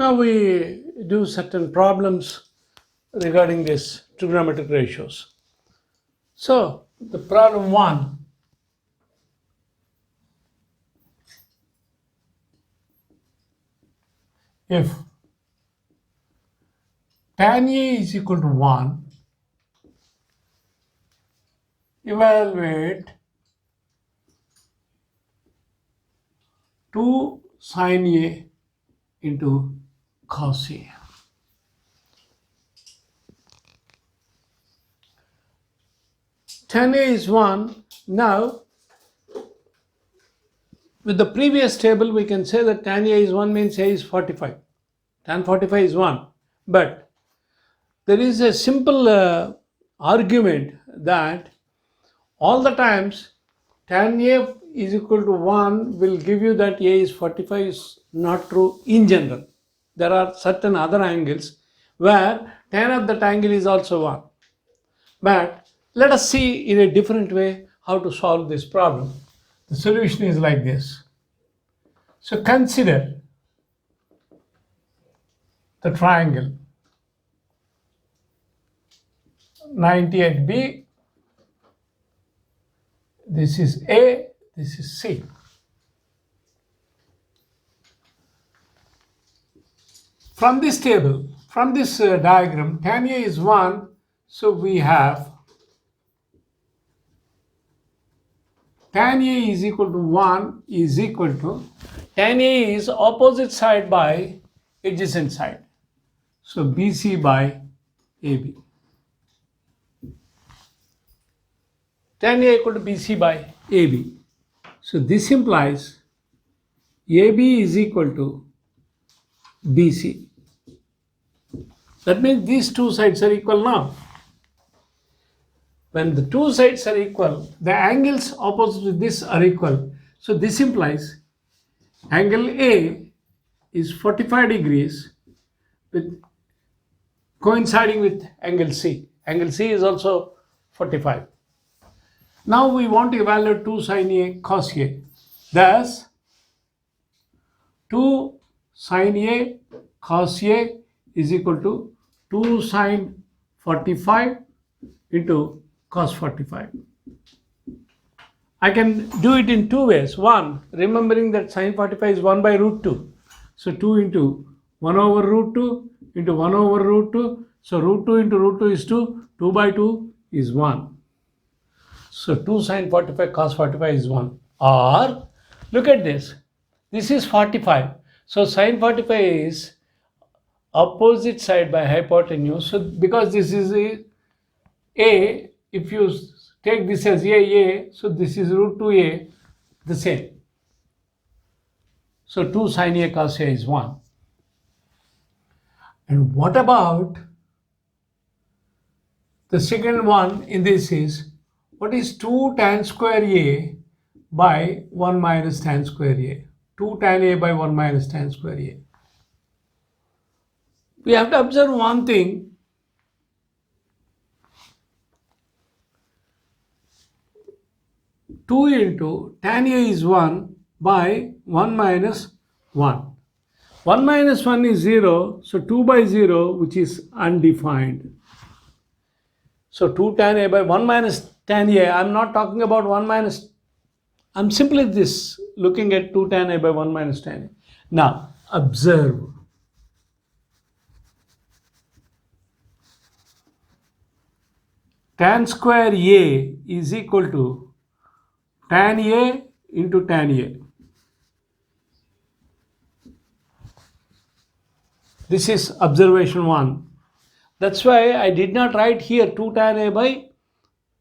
Now we do certain problems regarding this trigonometric ratios. So the problem 1, if tan A is equal to 1, evaluate 2 sin A into cos A. Tan A is 1. Now, with the previous table, we can say that tan A is 1 means A is 45. Tan 45 is 1. But there is a simple argument that all the times tan A is equal to 1 will give you that A is 45 is not true in general. There are certain other angles where tan of that angle is also 1. But let us see in a different way how to solve this problem. The solution is like this. So consider the triangle 98B. This is A, this is C. From this table, from this diagram, tan A is 1, so we have tan A is equal to 1 is equal to, tan A is opposite side by adjacent side. So BC by AB. Tan A equal to BC by AB. So this implies AB is equal to BC. That means these two sides are equal now. When the two sides are equal, the angles opposite to this are equal. So this implies angle A is 45 degrees with coinciding with angle C. Angle C is also 45. Now we want to evaluate 2 sin A cos A. Thus, 2 sin A cos A is equal to 2 sin 45 into cos 45. I can do it in two ways. One, remembering that sin 45 is 1 by root 2. So 2 into 1 over root 2 into 1 over root 2. So root 2 into root 2 is 2. 2 by 2 is 1. So 2 sin 45 cos 45 is 1. Or look at this. This is 45. So sin 45 is opposite side by hypotenuse. So because this is A, if you take this as A, so this is root 2A, the same. So 2 sin A cos A is 1. And what about the second one in this is, what is 2 tan square A by 1 minus tan square A? 2 tan A by 1 minus tan square A. We have to observe one thing. 2 into tan A is 1 by 1 minus 1. 1 minus 1 is 0, so 2 by 0, which is undefined. So 2 tan A by 1 minus tan A, I'm not talking about 1 minus, I'm simply this, looking at 2 tan A by 1 minus tan A. Now, observe. Tan square A is equal to tan A into tan A. This is observation 1. That's why I did not write here 2 tan A by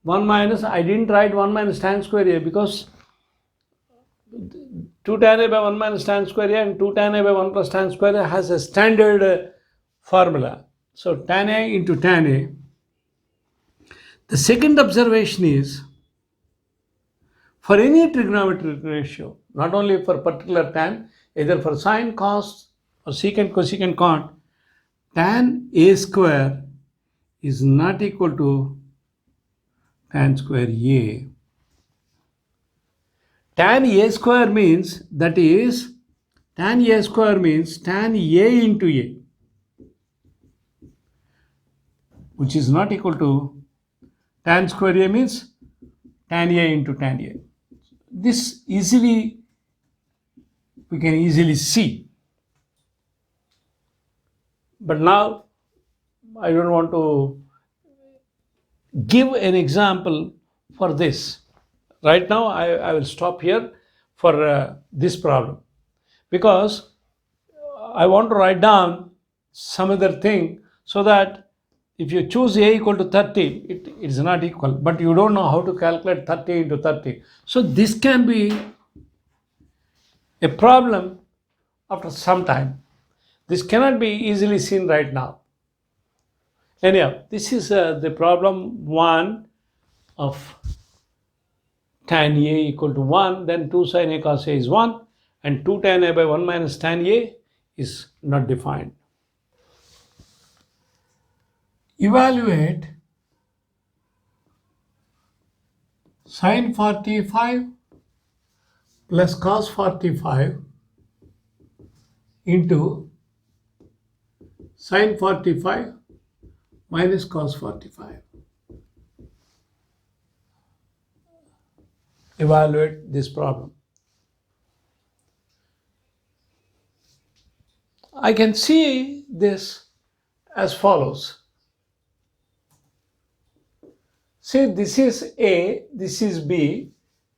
1 minus, I didn't write 1 minus tan square A because 2 tan A by 1 minus tan square A and 2 tan A by 1 plus tan square A has a standard formula. So tan A into tan A. The second observation is, for any trigonometric ratio, not only for particular tan, either for sine, cos, or secant, cosecant, cot, tan A square is not equal to tan square A. Tan A square means, that is, tan a square means tan a into a, which is not equal to tan square a means tan a into tan a. This we can easily see. But now I don't want to give an example for this. Right now I will stop here for this problem, because I want to write down some other thing, so that if you choose a equal to 30, it is not equal, but you don't know how to calculate 30 into 30. So this can be a problem after some time. This cannot be easily seen right now. Anyhow, this is the problem 1 of tan a equal to 1, then 2 sin a cos a is 1, and 2 tan a by 1 minus tan a is not defined. Evaluate sin 45 plus cos 45 into sin 45 minus cos 45. Evaluate this problem. I can see this as follows. See, this is A, this is B,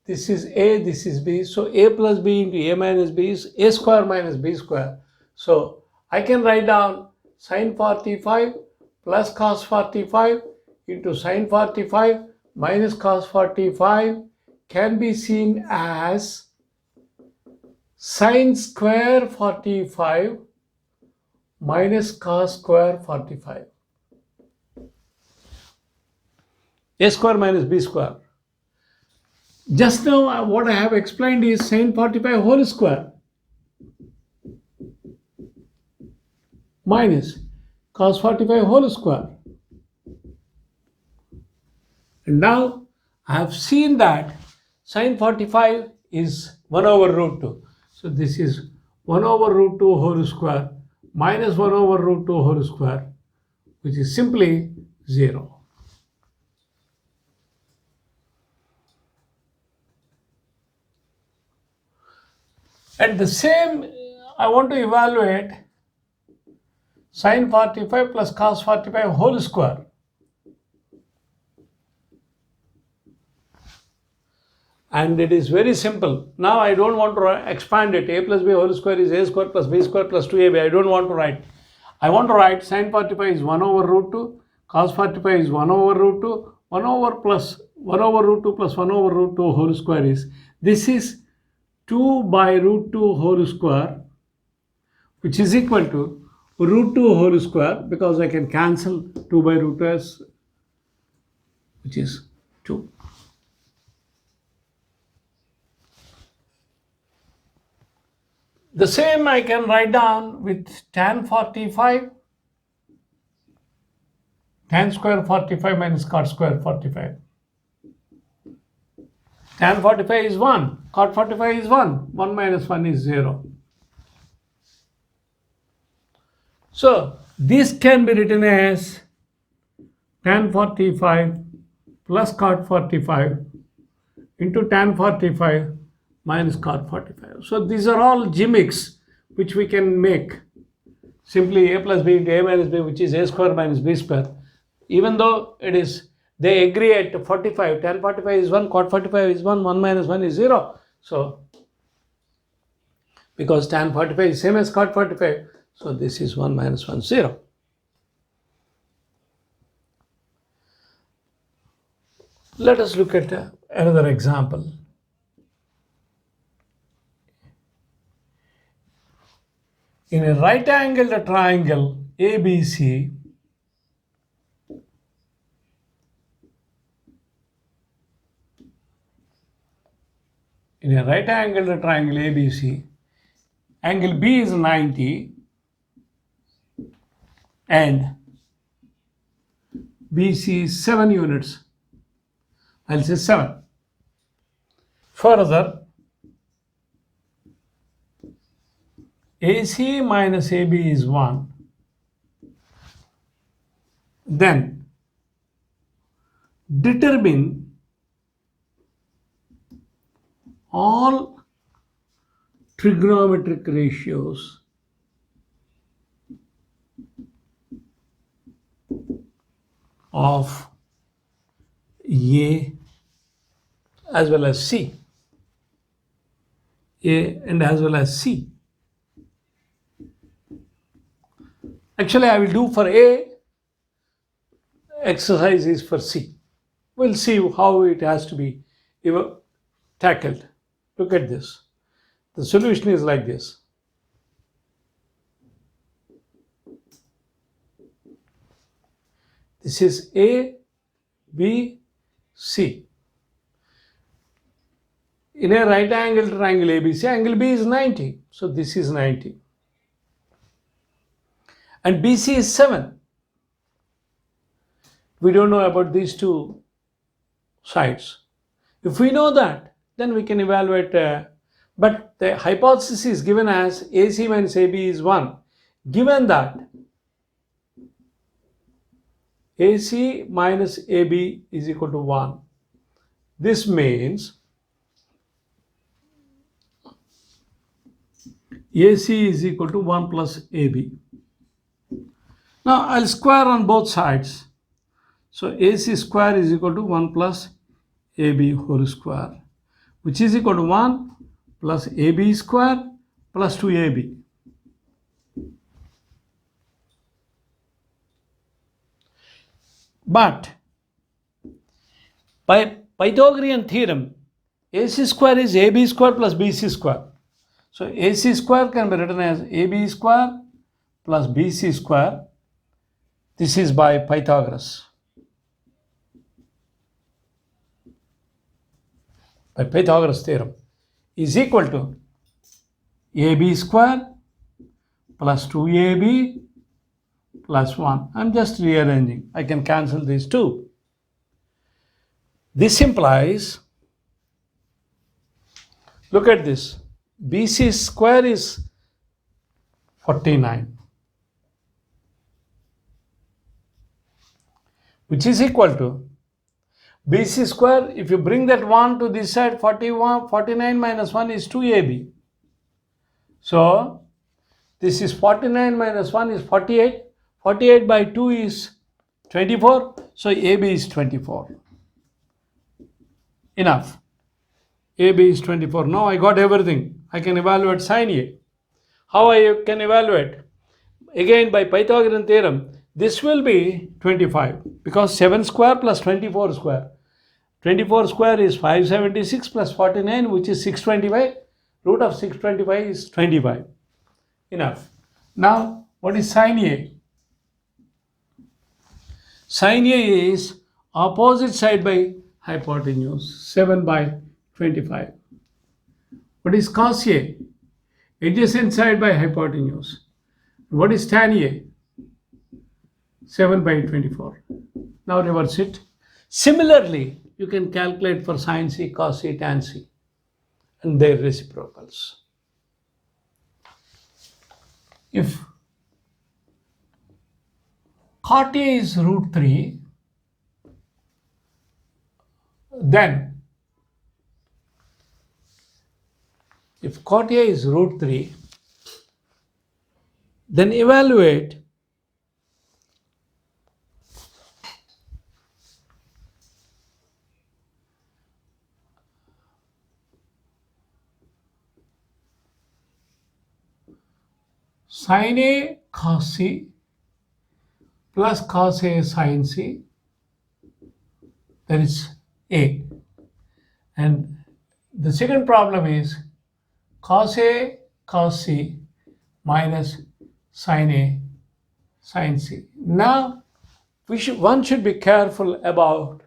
this is A, this is B. So A plus B into A minus B is A square minus B square. So I can write down sin 45 plus cos 45 into sin 45 minus cos 45 can be seen as sin square 45 minus cos square 45. A square minus B square. Just now what I have explained is sin 45 whole square minus cos 45 whole square. And now I have seen that sin 45 is 1 over root 2. So this is 1 over root 2 whole square minus 1 over root 2 whole square, which is simply 0. And the same, I want to evaluate sin 45 plus cos 45 whole square. And it is very simple. Now I don't want to expand it. A plus b whole square is a square plus b square plus 2ab. I don't want to write. I want to write sin 45 is 1 over root 2, cos 45 is 1 over root 2, 1 over root 2 plus 1 over root 2 whole square is, this is 2 by root 2 whole square, which is equal to root 2 whole square, because I can cancel 2 by root 2 as, which is 2. The same I can write down with tan 45, tan square 45 minus cot square 45. Tan 45 is 1, cot 45 is 1, 1 minus 1 is 0. So this can be written as tan 45 plus cot 45 into tan 45 minus cot 45. So these are all gimmicks which we can make. Simply a plus b into a minus b, which is a square minus b square. Even though it is, they agree at 45, tan 45 is 1, cot 45 is 1, 1 minus 1 is 0. So because tan 45 is same as cot 45, so this is 1 minus 1, 0. Let us look at another example. In a right-angled triangle ABC, angle B is 90 and BC is 7 units. I'll say 7. Further, AC minus AB is 1, then determine all trigonometric ratios of A as well as C. A and as well as C. Actually, I will do for A, exercise is for C. We'll see how it has to be tackled. Look at this. The solution is like this. This is A, B, C. In a right angle triangle ABC, angle B is 90. So this is 90. And BC is 7. We don't know about these two sides. If we know that, then we can evaluate, but the hypothesis is given as AC minus AB is 1. Given that AC minus AB is equal to 1, this means AC is equal to 1 plus AB. Now I'll square on both sides. So AC square is equal to 1 plus AB whole square, which is equal to 1 plus AB square plus 2AB. But by Pythagorean theorem, AC square is AB square plus BC square. So AC square can be written as AB square plus BC square. This is by Pythagoras. By Pythagoras theorem is equal to AB square plus 2AB plus 1. I'm just rearranging. I can cancel these two. This implies, look at this, BC square is 49, which is equal to BC square. If you bring that 1 to this side, 49 minus 1 is 2AB. So this is 49 minus 1 is 48. 48 by 2 is 24. So AB is 24. Enough. AB is 24. Now I got everything. I can evaluate sin A. How I can evaluate? Again, by Pythagorean theorem, this will be 25 because 7 square plus 24 square. 24 square is 576 plus 49, which is 625. Root of 625 is 25. Enough. Now, what is sin A? Sin A is opposite side by hypotenuse, 7 by 25. What is cos A? Adjacent side by hypotenuse. What is tan A? 7 by 24. Now reverse it. Similarly, you can calculate for sin C, cos C, tan C and their reciprocals. If cot A is root 3, then if cot A is root 3, then evaluate sin A cos C plus cos A sin C, that is A. And the second problem is cos A cos C minus sin A sin C. Now one should be careful about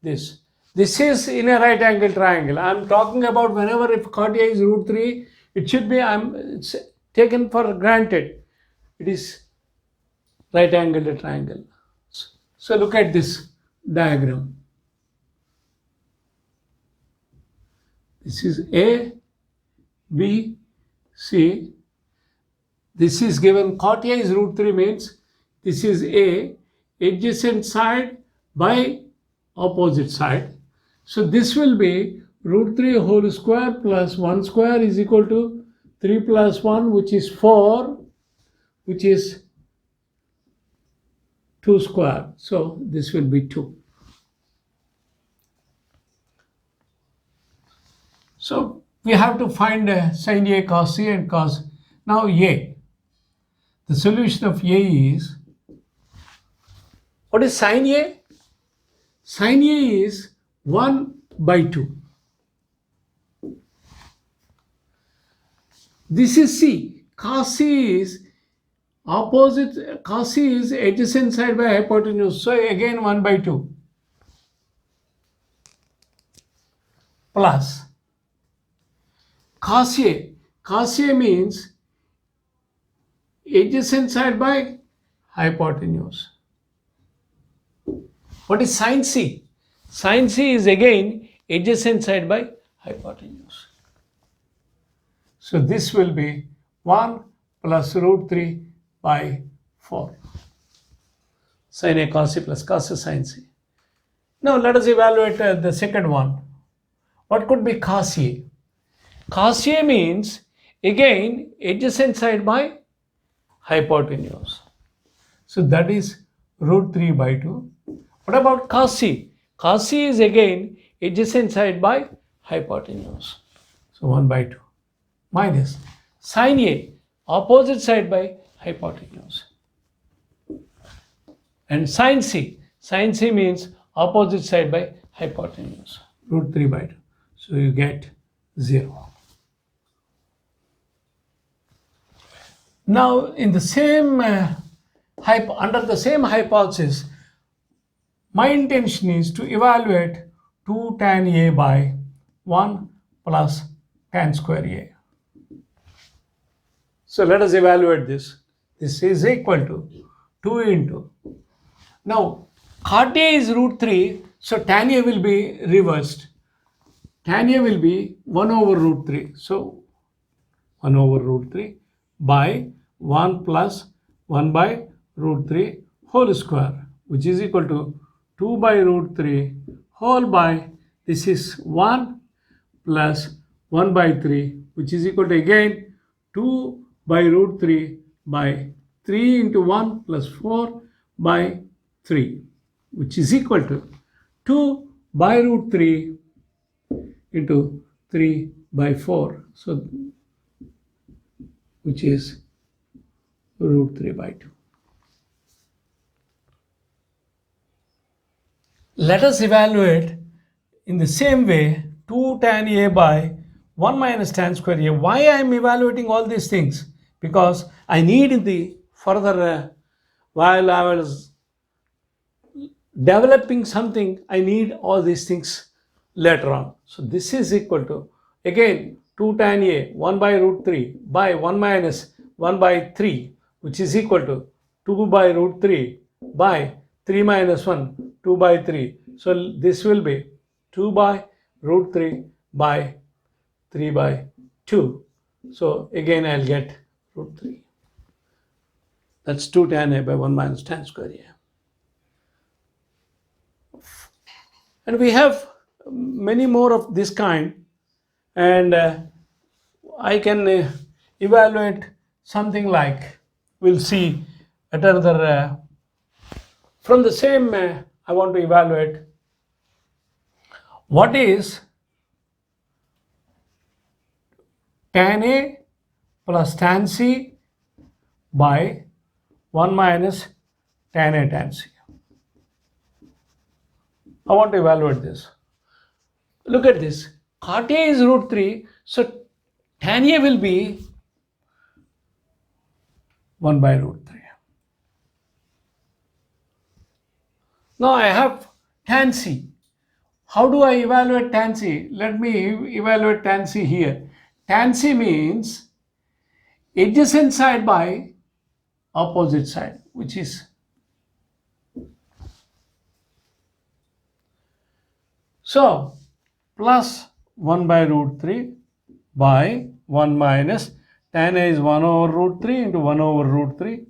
this. This is in a right angle triangle. I'm talking about whenever if cot A is root 3, it should be, it's taken for granted. It is right angled triangle. So look at this diagram. This is A, B, C. this is given cot A is root 3 means this is A, adjacent side by opposite side. So this will be root 3 whole square plus 1 square is equal to 3 plus 1, which is 4, which is 2 square. So this will be 2. So we have to find sin A, cos A and cos. Now A. The solution of A is, what is sin A? Sin A is 1 by 2. This is C. Cos C is opposite, cos C is adjacent side by hypotenuse. So again 1 by 2. Plus cos A. Cos A means adjacent side by hypotenuse. What is sin C? Sin C is again adjacent side by hypotenuse. So this will be 1 plus root 3 by 4. Sin A cos A plus cos A sin C. Now let us evaluate the second one. What could be cos A? Cos A means again adjacent side by hypotenuse. So that is root 3 by 2. What about cos C? Cos C is again adjacent side by hypotenuse. So 1 by 2 minus sin A, opposite side by hypotenuse. And sin C means opposite side by hypotenuse, root 3 by 2. So you get 0. Now in the same under the same hypothesis, my intention is to evaluate 2 tan A by 1 plus tan square A. So let us evaluate this. This is equal to 2 into. Now cot A is root 3, so tan A will be reversed. Tan A will be 1 over root 3. So 1 over root 3 by 1 plus 1 by root 3 whole square, which is equal to 2 by root 3 whole by, this is 1 plus 1 by 3, which is equal to again 2 by root 3 by 3 into 1 plus 4 by 3, which is equal to 2 by root 3 into 3 by 4. So which is root 3 by 2. Let us evaluate in the same way 2 tan A by 1 minus tan square A. Why I am evaluating all these things? Because I need in the further, while I was developing something, I need all these things later on. So this is equal to, again, 2 tan A, 1 by root 3 by 1 minus 1 by 3, which is equal to 2 by root 3 by 3 minus 1, 2 by 3. So this will be 2 by root 3 by 3 by 2. So again I'll get root 3. That's 2 tan A by 1 minus tan square A. And we have many more of this kind, and I can evaluate something like, we'll see at another, from the same, I want to evaluate what is tan A plus tan C by 1 minus tan A tan C. I want to evaluate this. Look at this. Cot A is root 3, so tan A will be 1 by root 3. Now I have tan C. How do I evaluate tan C? Let me evaluate tan C here. Tan C means adjacent side by opposite side, which is, so plus 1 by root 3 by 1 minus tan A is 1 over root 3 into 1 over root 3.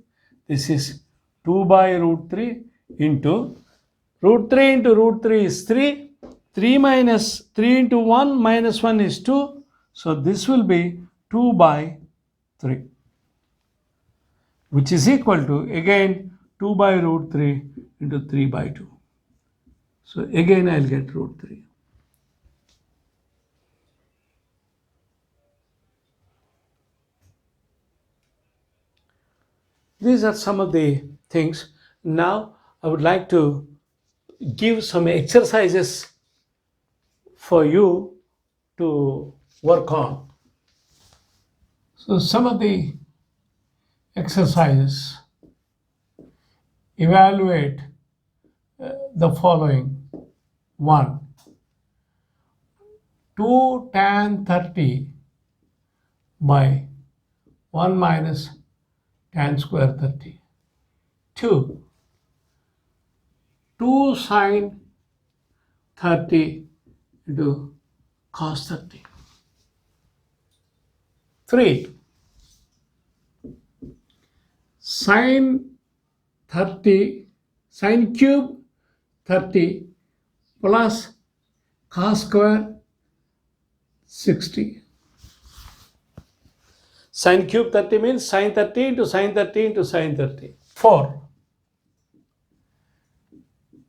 This is 2 by root 3 into root 3 into root 3 is 3. 3 minus 3 into 1 minus 1 is 2. So this will be 2 by 3, which is equal to again 2 by root 3 into 3 by 2. So again I'll get root 3. These are some of the things. Now I would like to give some exercises for you to work on. So some of the exercises: evaluate the following. 1. 2 tan 30 by 1 minus tan square 30. 2. 2 sine 30 into cos 30. 3. Sine 30, sine cube 30 plus cos square 60. Sine cube 30 means sine 30 into sine 30 into sine 30. 4.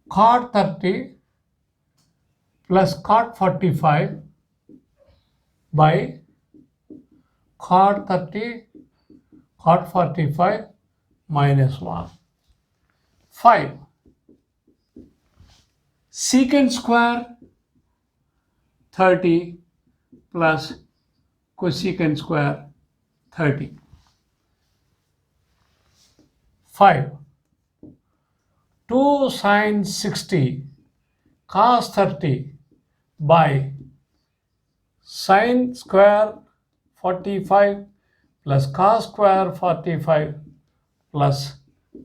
Cot 30 plus cot 45 by cot 30 cot 45 minus 1. 5. Secant square 30 plus cosecant square 30. 5. 2 sine 60 cos 30 by sine square 45 plus cos square 45 plus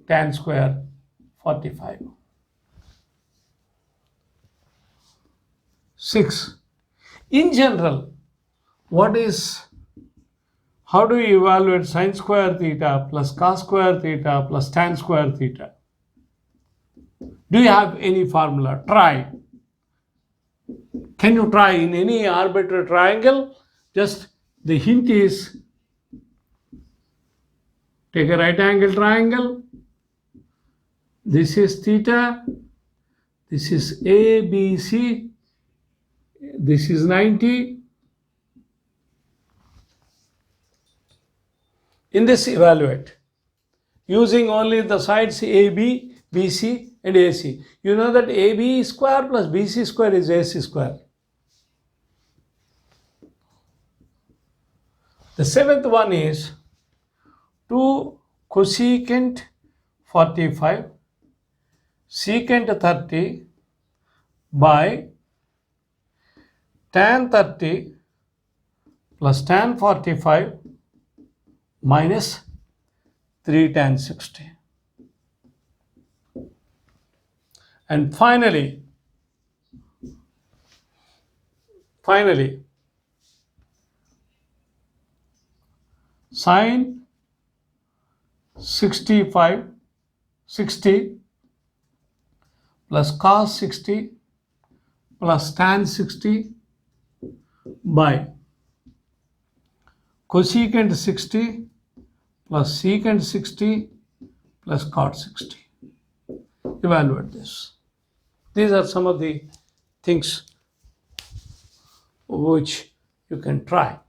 tan square 45. 6. In general, how do you evaluate sine square theta plus cos square theta plus tan square theta? Do you have any formula? Try. Can you try in any arbitrary triangle? Just the hint is, take a right angle triangle. This is theta. This is A, B, C. This is 90. In this, evaluate using only the sides AB, BC and AC. You know that AB square plus BC square is AC square. The 7th one is 2 cosecant 45 secant 30 by tan 30 plus tan 45 minus 3 tan 60. And finally, sine 60 plus cos 60 plus tan 60 by cosecant 60 plus secant 60 plus cot 60. Evaluate this. These are some of the things which you can try.